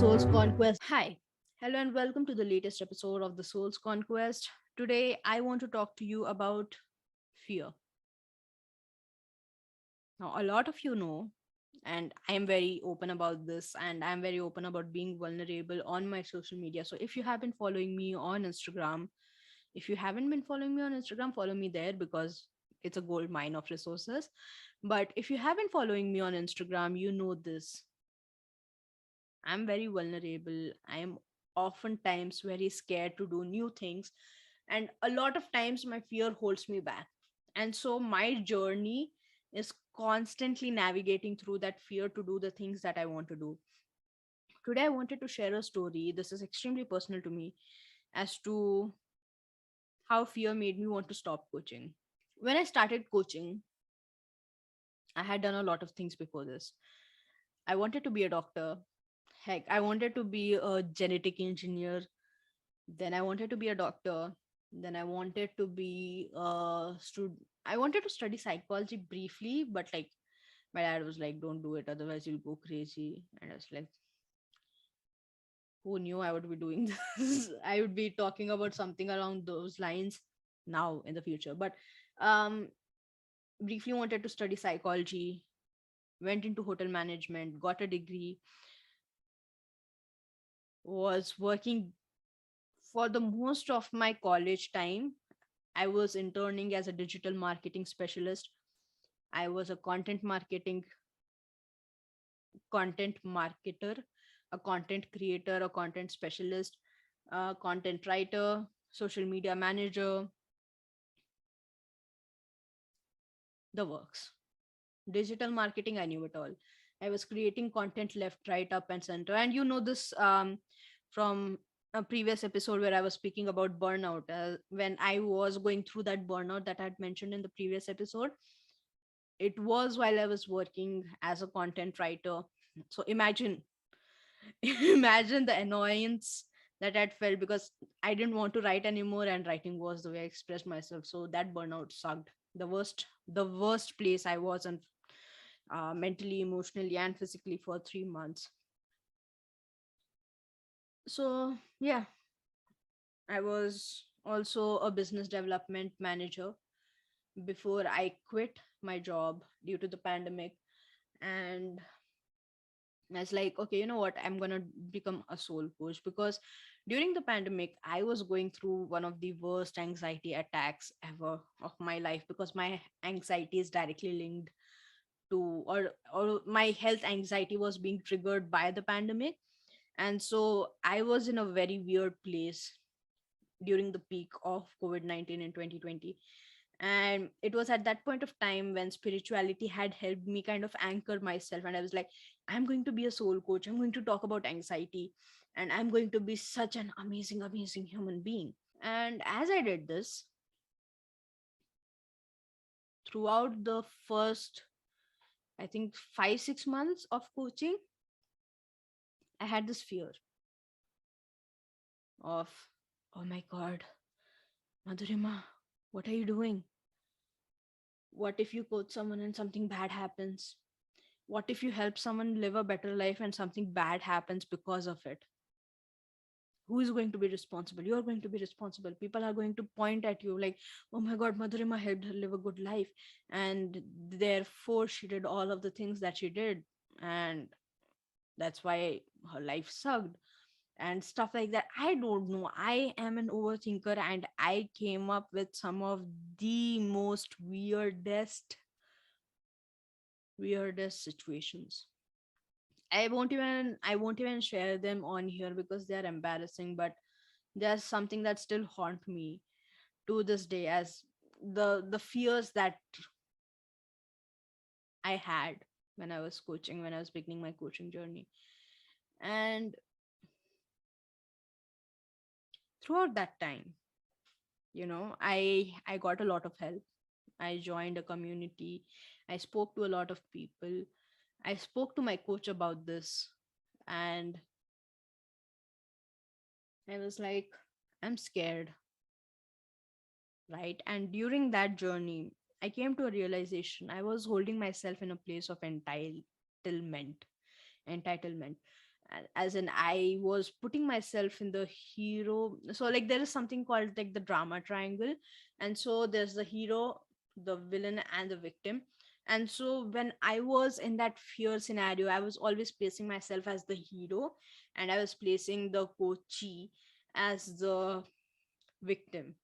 Soul's Conquest. Hi, hello, and welcome to the latest episode of the Soul's Conquest. Today, I want to talk to you about fear. Now, a lot of you know, and I am very open about this, and I'm very open about being vulnerable on my social media. So, if you have been following me on Instagram, if you haven't been following me on Instagram, follow me there because it's a gold mine of resources. But if you haven't following me on Instagram, you know this. I'm very vulnerable. I am oftentimes very scared to do new things. And a lot of times my fear holds me back. And so my journey is constantly navigating through that fear to do the things that I want to do. Today, I wanted to share a story. This is extremely personal to me as to how fear made me want to stop coaching. When I started coaching, I had done a lot of things before this. I wanted to be a doctor. Heck, I wanted to be a genetic engineer. Then I wanted to be a doctor. Then I wanted to be a student. I wanted to study psychology briefly, but like my dad was like, "Don't do it, otherwise you'll go crazy." And I was like, "Who knew I would be doing this? I would be talking about something along those lines now in the future." But um, briefly wanted to study psychology. Went into hotel management, got a degree, was working for the most of my college time. I was interning as a digital marketing specialist. I was a content marketer, a content creator, a content specialist, a content writer, social media manager, the works. Digital marketing, I knew it all. I was creating content left, right, up, and center. And you know this from a previous episode where I was speaking about burnout. When I was going through that burnout that I had mentioned in the previous episode, it was while I was working as a content writer. So imagine, imagine the annoyance that I'd felt because I didn't want to write anymore, and writing was the way I expressed myself. So that burnout sucked. The worst place I was in, mentally, emotionally, and physically for 3 months. So yeah, I was also a business development manager before I quit my job due to the pandemic. And I was like, okay, you know what? I'm gonna become a soul coach because during the pandemic, I was going through one of the worst anxiety attacks ever of my life because my anxiety is directly linked to or my health anxiety was being triggered by the pandemic. And so I was in a very weird place during the peak of COVID-19 in 2020. And it was at that point of time when spirituality had helped me kind of anchor myself. And I was like, I'm going to be a soul coach. I'm going to talk about anxiety. And I'm going to be such an amazing, amazing human being. And as I did this, throughout the first, I think, 5, 6 months of coaching, I had this fear of, oh my God, Madhurima, what are you doing? What if you coach someone and something bad happens? What if you help someone live a better life and something bad happens because of it? Who is going to be responsible? You're going to be responsible. People are going to point at you like, oh my God, Madhurima helped her live a good life. And therefore, she did all of the things that she did. And that's why her life sucked and stuff like that. I don't know. I am an overthinker and I came up with some of the most weirdest situations. I won't even share them on here because they're embarrassing, but there's something that still haunt me to this day as the fears that I had when I was beginning my coaching journey. And throughout that time, I got a lot of help. I joined a community. I spoke to a lot of people. I spoke to my coach about this, and I was like, I'm scared, right? And during that journey, I came to a realization I was holding myself in a place of entitlement. Entitlement. as in I was putting myself in the hero. So like there is something called like the drama triangle, and so there's the hero, the villain, and the victim. And so when I was in that fear scenario, I was always placing myself as the hero, and I was placing the coachee as the victim.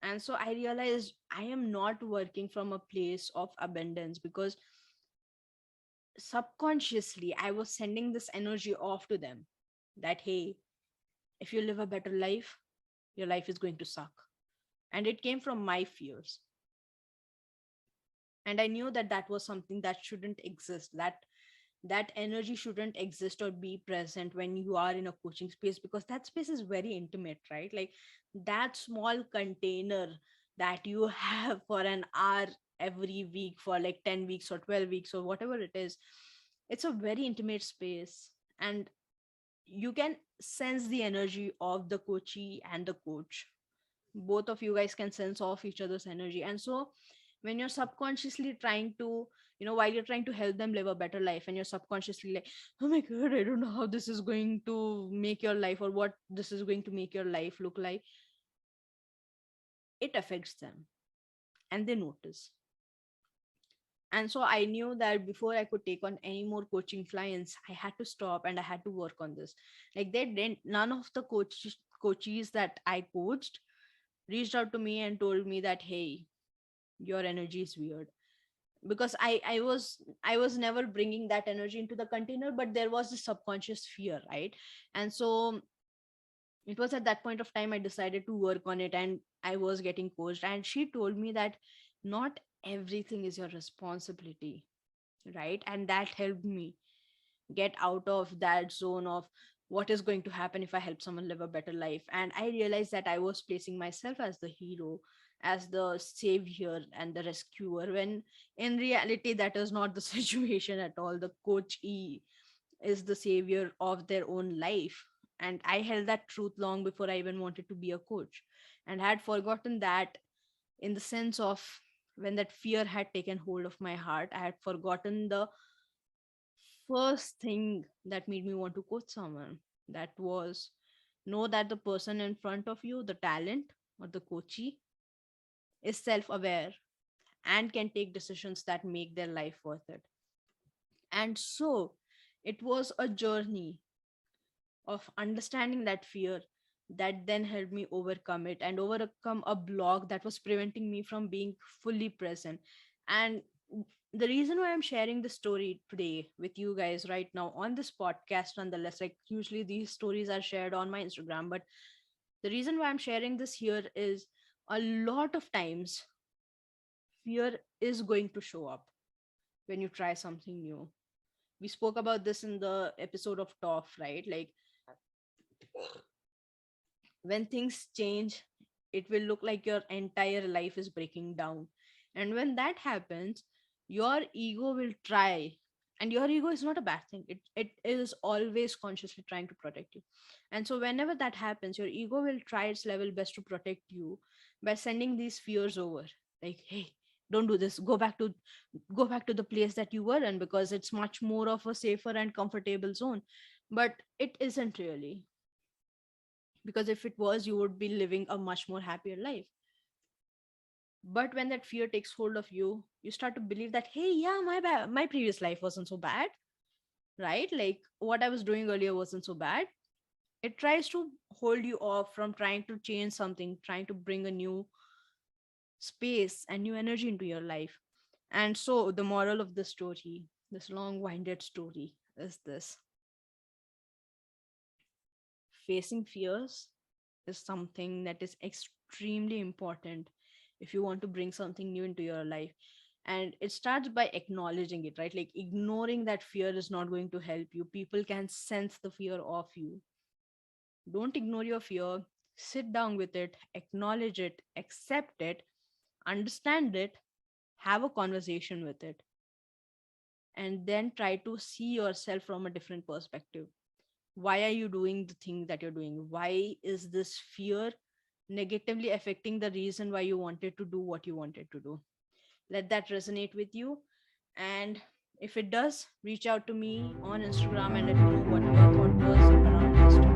And so I realized I am not working from a place of abundance, because subconsciously I was sending this energy off to them that, hey, if you live a better life, your life is going to suck. And it came from my fears. And I knew that that was something that shouldn't exist, that energy shouldn't exist or be present when you are in a coaching space, because that space is very intimate, right? Like that small container that you have for an hour every week for like 10 weeks or 12 weeks or whatever it is, it's a very intimate space. And you can sense the energy of the coachee and the coach. Both of you guys can sense off each other's energy. And so when you're subconsciously trying to, while you're trying to help them live a better life, and you're subconsciously like, oh my god, I don't know how this is going to make your life, or what this is going to make your life look like, it affects them, and they notice. And so I knew that before I could take on any more coaching clients, I had to stop and I had to work on this. Like they didn't, none of the coaches that I coached reached out to me and told me that, hey, your energy is weird. Because I was never bringing that energy into the container, but there was this subconscious fear, right? And so it was at that point of time I decided to work on it, and I was getting coached, and she told me that not everything is your responsibility, right? And that helped me get out of that zone of what is going to happen if I help someone live a better life. And I realized that I was placing myself as the hero, as the savior and the rescuer, when in reality that is not the situation at all. The coachee is the savior of their own life. And I held that truth long before I even wanted to be a coach, and had forgotten that, in the sense of when that fear had taken hold of my heart, I had forgotten the first thing that made me want to coach someone. That was, know that the person in front of you, the talent or the coachee, is self aware and can take decisions that make their life worth it. And so it was a journey of understanding that fear that then helped me overcome it and overcome a block that was preventing me from being fully present. And the reason why I'm sharing this story today with you guys right now on this podcast, nonetheless, like usually these stories are shared on my Instagram, but the reason why I'm sharing this here is, a lot of times fear is going to show up when you try something new. We spoke about this in the episode of TOF, right? Like when things change, it will look like your entire life is breaking down. And when that happens, your ego will try. And your ego is not a bad thing, it is always consciously trying to protect you. And so whenever that happens, your ego will try its level best to protect you by sending these fears over, like, hey, don't do this, go back to the place that you were in, because it's much more of a safer and comfortable zone. But it isn't really, because if it was, you would be living a much more happier life. But when that fear takes hold of you, you start to believe that, hey, yeah, my previous life wasn't so bad, right? Like what I was doing earlier wasn't so bad. It tries to hold you off from trying to change something, trying to bring a new space and new energy into your life. And so the moral of the story, this long-winded story, is this: facing fears is something that is extremely important if you want to bring something new into your life. And it starts by acknowledging it, right? Like ignoring that fear is not going to help you. People can sense the fear of you. Don't ignore your fear. Sit down with it, acknowledge it, accept it, understand it, have a conversation with it, and then try to see yourself from a different perspective. Why are you doing the thing that you're doing? Why is this fear negatively affecting the reason why you wanted to do what you wanted to do? Let that resonate with you. And If it does, reach out to me on Instagram and let me know what your thought was around this